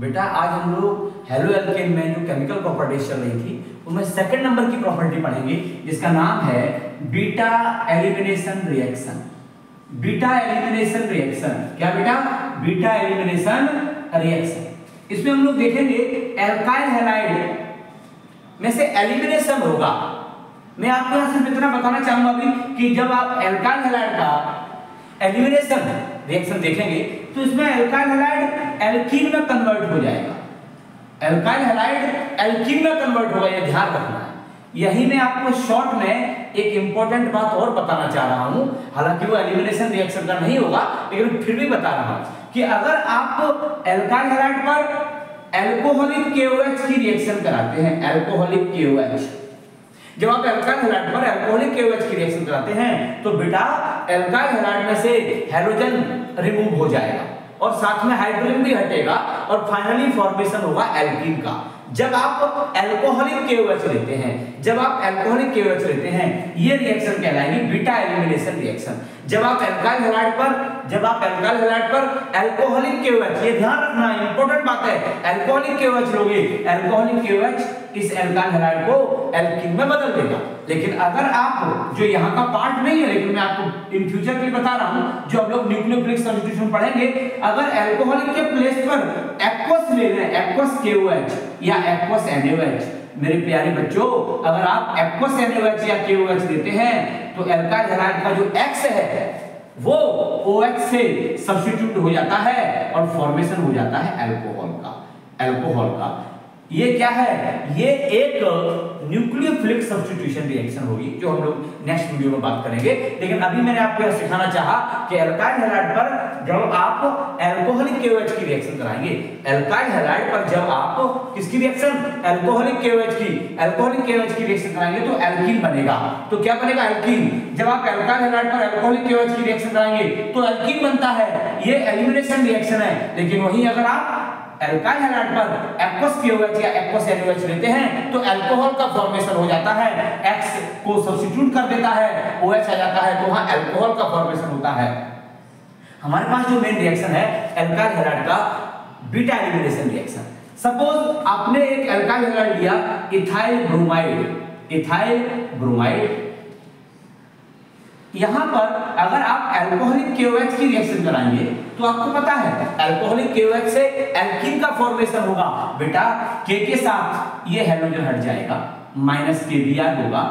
बेटा आज हम लोग हेलो एल्केन में जो केमिकल प्रॉपर्टीज चल रही थी उनमें सेकंड नंबर की प्रॉपर्टी पढ़ेंगे जिसका नाम है beta elimination reaction. Beta elimination reaction क्या बेटा? Beta elimination reaction. इसमें हम लोग देखेंगे एल्काइल हैलाइड में से एलिमिनेशन होगा। मैं आपको यहां सिर्फ इतना बताना चाहूंगा अभी कि जब आप एल्काइल हैलाइड का एलिमिनेशन रिएक्शन देखेंगे तो इसमें एल्काइल हैलाइड एल्कीन में कन्वर्ट हो जाएगा। एल्काइल हैलाइड एल्कीन में कन्वर्ट होगा, यह ध्यान रखना है। यही मैं आपको शॉर्ट में एक इंपॉर्टेंट बात और बताना चाह रहा हूं, हालांकि वो एलिमिनेशन रिएक्शन का नहीं होगा लेकिन फिर भी बता रहा हूं कि अगर आप एल्काइल हैलाइड पर अल्कोहलिक KOH की रिएक्शन कराते हैं, अल्कोहलिक KOH, जब आप एल्काइल हैलाइड पर अल्कोहलिक KOH की रिएक्शन कराते हैं तो बेटा एल्काइल हैलाइड में से हैलोजन रिमूव हो जाएगा और साथ में हाइड्रोजन भी हटेगा और फाइनली फॉर्मेशन होगा एल्कीन का। जब आप अल्कोहलिक KOH लेते हैं, जब आप अल्कोहलिक KOH लेते हैं, ये रिएक्शन कहलाएगी बीटा एलिमिनेशन रिएक्शन। जब आप एल्काइल हैलाइड पर अल्कोहलिक KOH, ये ध्यान रखना इंपॉर्टेंट बात है, अल्कोहलिक KOH लोगे, अल्कोहलिक KOH इस एल्काइल हैलाइड को एल्कीन में बदल देगा। लेकिन अगर आप जो यहाँ का पार्ट नहीं है, लेकिन मैं आपको इन फ्यूचर के लिए बता रहा हूँ, जो हम लोग न्यूक्लियोफिलिक सब्स्टिट्यूशन पढ़ेंगे, अगर अल्कोहलिक के प्लेस पर एक्वस ले लें, एक्वस KOH या एक्वस NaOH, मेरे प्यारे बच्चों अगर आप एक्वस NaOH या KOH देते हैं तो एल्काइल हैलाइड का जो X है वो OH से सब्स्टिट्यूट हो जाता है और फॉर्मेशन हो जाता है अल्कोहल का। ये क्या है? ये एक न्यूक्लियोफिलिक सब्स्टिट्यूशन रिएक्शन होगी जो हम लोग नेक्स्ट वीडियो में बात करेंगे। लेकिन अभी मैंने आपको यह सिखाना चाहा कि एल्काइल हैलाइड पर जब आप अल्कोहलिक KOH की रिएक्शन कराएंगे, एल्काइल हैलाइड पर जब आप किसकी रिएक्शन? अल्कोहलिक KOH की रिएक्शन कराएंगे तो एल्कीन बनेगा। तो क्या बनेगा? एल्कीन। जब आप एल्काइल हैलाइड पर अल्कोहलिक KOH की रिएक्शन कराएंगे तो एल्कीन बनता है। ये एलिमिनेशन रिएक्शन है। लेकिन वही अगर आप एल्काइल हैलाइड पर एक्वस KOH या एक्वस NaOH लेते हैं तो अल्कोहल का फॉर्मेशन हो जाता है, X को सब्स्टिट्यूट कर देता है, OH आ जाता है, तो वहां अल्कोहल का फॉर्मेशन होता है। हमारे पास जो मेन रिएक्शन है एल्काइल हैलाइड का बीटा एलिमिनेशन रिएक्शन। सपोज आपने एक एल्काइल हैलाइड लिया इथाइल ब्रोमाइड, यहां पर अगर आप अल्कोहलिक KOH की रिएक्शन कराएंगे तो आपको पता है अल्कोहलिक KOH से एल्कीन का फॉर्मेशन होगा। बेटा K के साथ ये हाइड्रोजन हट जाएगा, -KBr होगा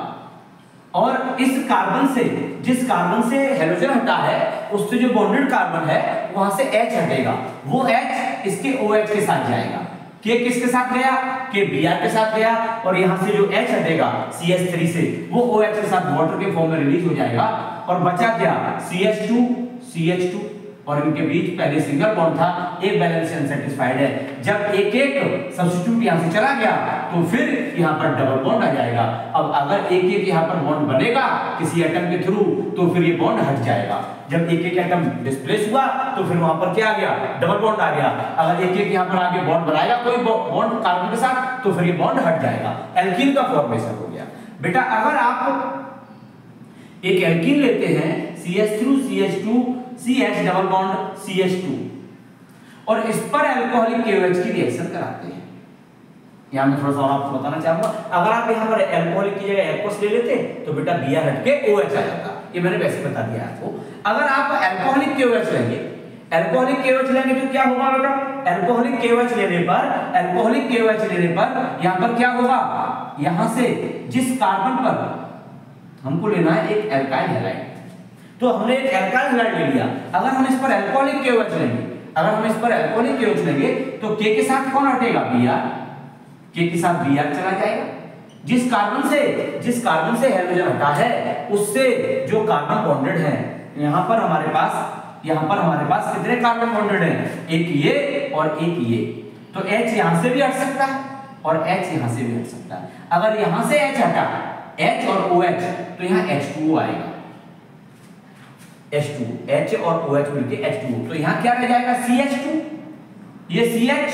और इस कार्बन से, जिस कार्बन से हाइड्रोजन हटा है उससे जो बॉन्डेड कार्बन है वहां से H हटेगा, वो H इसके OH के साथ जाएगा। K किसके साथ गया? K Br के साथ गया और यहां से जो H हटेगा CH3 से वो OH के साथ वाटर के फॉर्म में रिलीज हो जाएगा और बचा क्या? CH2 और इनके बीच पहले सिंगल बॉन्ड था, एक बैलेंस अनसैटिस्फाइड है। जब एक सब्स्टिट्यूट यहां से चला गया तो फिर यहां पर डबल बॉन्ड आ जाएगा। अब अगर एक यहां पर बॉन्ड बनेगा किसी एटम के थ्रू तो फिर ये बॉन्ड हट जाएगा। जब एक एटम डिस्प्लेस हुआ तो फिर वहां पर क्या आ गया? डबल बॉन्ड आ गया। अगर एक यहां पर आगे बॉन्ड बनाएगा कोई बॉन्ड कार्बन के साथ तो फिर ये बॉन्ड हट जाएगा, एल्कीन का फॉर्मेशन हो गया। बेटा अगर आप एक एल्कीन लेते हैं CH3CH2 CH double bond CH2 और इस पर अल्कोहलिक KOH की रिएक्शन कराते हैं, यहां मैं थोड़ा सा और आपको बताना चाहूंगा, अगर आप यहां पर अल्कोहलिक की जगह एक्वस ले लेते तो बेटा Br हट के OH आ जाता। ये मैंने वैसे बता दिया आपको। अगर आप अल्कोहलिक KOH लेंगे, अल्कोहलिक KOH लेंगे तो क्या होगा बेटा? अल्कोहलिक KOH लेने पर यहां पर क्या होगा? यहां से जिस कार्बन पर हमको लेना है एक एल्काइल हैलाइड, तो हमने एक एल्काइल हैलाइड ले लिया। अगर हम इस पर अल्कोहलिक KOH लेंगे, तो K के साथ कौन हटेगा? Br। K के साथ Br चला जाएगा। जिस कार्बन से हाइड्रोजन हटा है उससे जो कार्बन बॉन्डेड है, यहां पर हमारे पास कितने कार्बन बॉन्डेड हैं? एक ये और एक ये, तो H यहां से भी हट सकता है और H यहां से भी हट सकता है। अगर यहां से H हटा, H और OH, तो यहां H2O आएगा, H2, H और OH मिलके H2O, तो यहां क्या रह जाएगा? CH2, ये CH,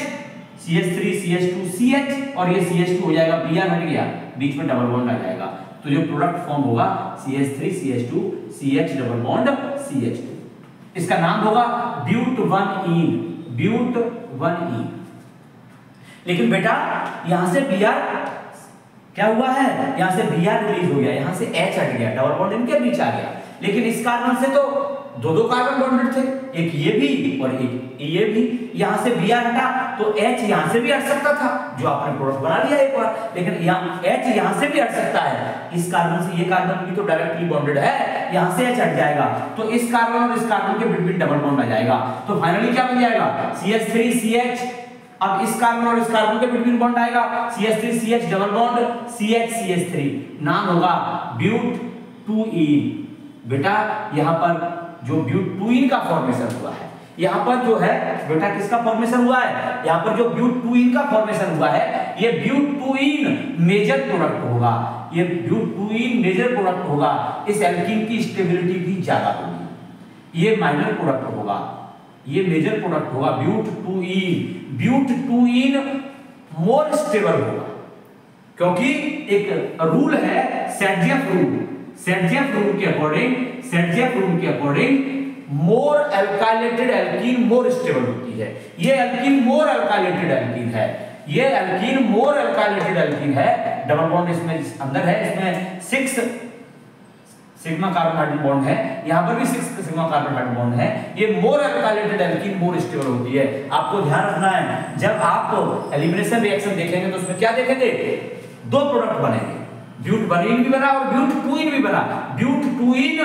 CH3 CH2 CH और ये CH2 हो जाएगा, Br हट गया, बीच में डबल बॉन्ड आ जाएगा, तो जो प्रोडक्ट फॉर्म होगा CH3 CH2 CH double bond CH2, इसका नाम होगा ब्यूट 1ईन। लेकिन बेटा यहां से Br क्या हुआ है, यहां से Br रिलीज हो गया, यहां से H हट गया, डबल बॉन्ड इनके बीच आ गया। लेकिन इस कार्बन से तो दो कार्बन बॉन्डेड थे, एक ये भी और एक ये भी, यहां से Br हटा तो H यहां से भी हट सकता था, जो आपने प्रोडक्ट बना लिया एक बार, लेकिन यहां H यहां से भी हट सकता है, इस कार्बन से ये कार्बन भी तो डायरेक्टली बॉन्डेड है, यहां से H हट जाएगा तो इस कार्बन और इस कार्बन के बिटवीन डबल बॉन्ड आ जाएगा। तो फाइनली क्या बन जाएगा, CH3CH। अब इस कार्बन और इस कार्बन के बिटवीन बॉन्ड आएगा, CH3CH डबल बॉन्ड CH3। नाम होगा ब्यूट-2-ईन। बेटा यहां पर जो ब्यूट-2-ईन का फॉर्मेशन हुआ है, यहां पर जो है बेटा किसका फॉर्मेशन हुआ है, यहां पर जो ब्यूट-2-ईन का फॉर्मेशन हुआ है, ये ब्यूट-2-ईन मेजर प्रोडक्ट होगा, ये ब्यूट-2-ईन मेजर प्रोडक्ट होगा। इस एल्कीन की स्टेबिलिटी भी ज्यादा होगी, ये माइनर प्रोडक्ट होगा, ये मेजर प्रोडक्ट होगा ब्यूट-2-ईन। ब्यूट-2-ईन मोर स्टेबल होगा, क्योंकि एक रूल है सेडजेफ रूल, सेडजेफ रूल के अकॉर्डिंग, सेडजेफ रूल के अकॉर्डिंग मोर अल्काइलेटेड एल्कीन मोर स्टेबल होती है। ये एल्कीन मोर अल्काइलेटेड एल्कीन है, ये एल्कीन मोर अल्काइलेटेड एल्कीन है। डबल बॉन्ड इसमें अंदर है, इसमें 6 सिग्मा कार्बन हाइड्रोजन बॉन्ड है, यहां पर भी 6 सिग्मा कार्बन हाइड्रोजन बॉन्ड है। ये मोर अल्काइलेटेड एल्कीन मोर स्टेबल होती है। आपको ध्यान रखना है, जब आप एलिमिनेशन रिएक्शन देखेंगे तो उसमें क्या देखेंगे, दो प्रोडक्ट बनेंगे, ब्यूट-1-ईन भी बना और ब्यूट-2-ईन भी बना। ब्यूट-2-ईन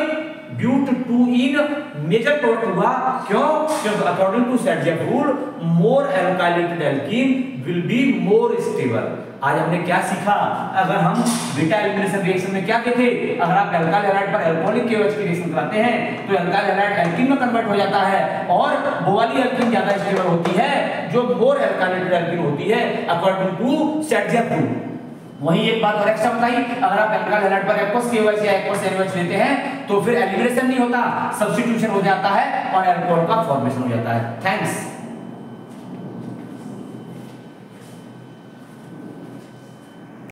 मेजर प्रोडक्ट हुआ, क्यों, क्योंकि according to Saytzeff rule more alkylated alkene will be more stable. आज हमने क्या सीखा, अगर हम बीटा एलिमिनेशन रिएक्शन में क्या देखे, अगर आप अल्काइल हैलाइड पर अल्कोहलिक KOH की रिएक्शन कराते हैं तो अल्काइल हैलाइड एल्कीन में कन्वर्ट हो जाता है, और वो वाली एल्कीन ज्यादा स्टेबल होती है जो मोर अल्काइलेटेड एल्कीन होती है अकॉर्डिंग टू सेडजेफ रूल। वही एक बात और एक्स्ट्रा बताई, अगर आप अल्काइल हैलाइड पर एक्वस KOH या एक्वस NaOH लेते हैं तो फिर एलिमिनेशन नहीं होता, सब्स्टिट्यूशन हो जाता है और अल्कोहल का फॉर्मेशन हो जाता है। थैंक्स।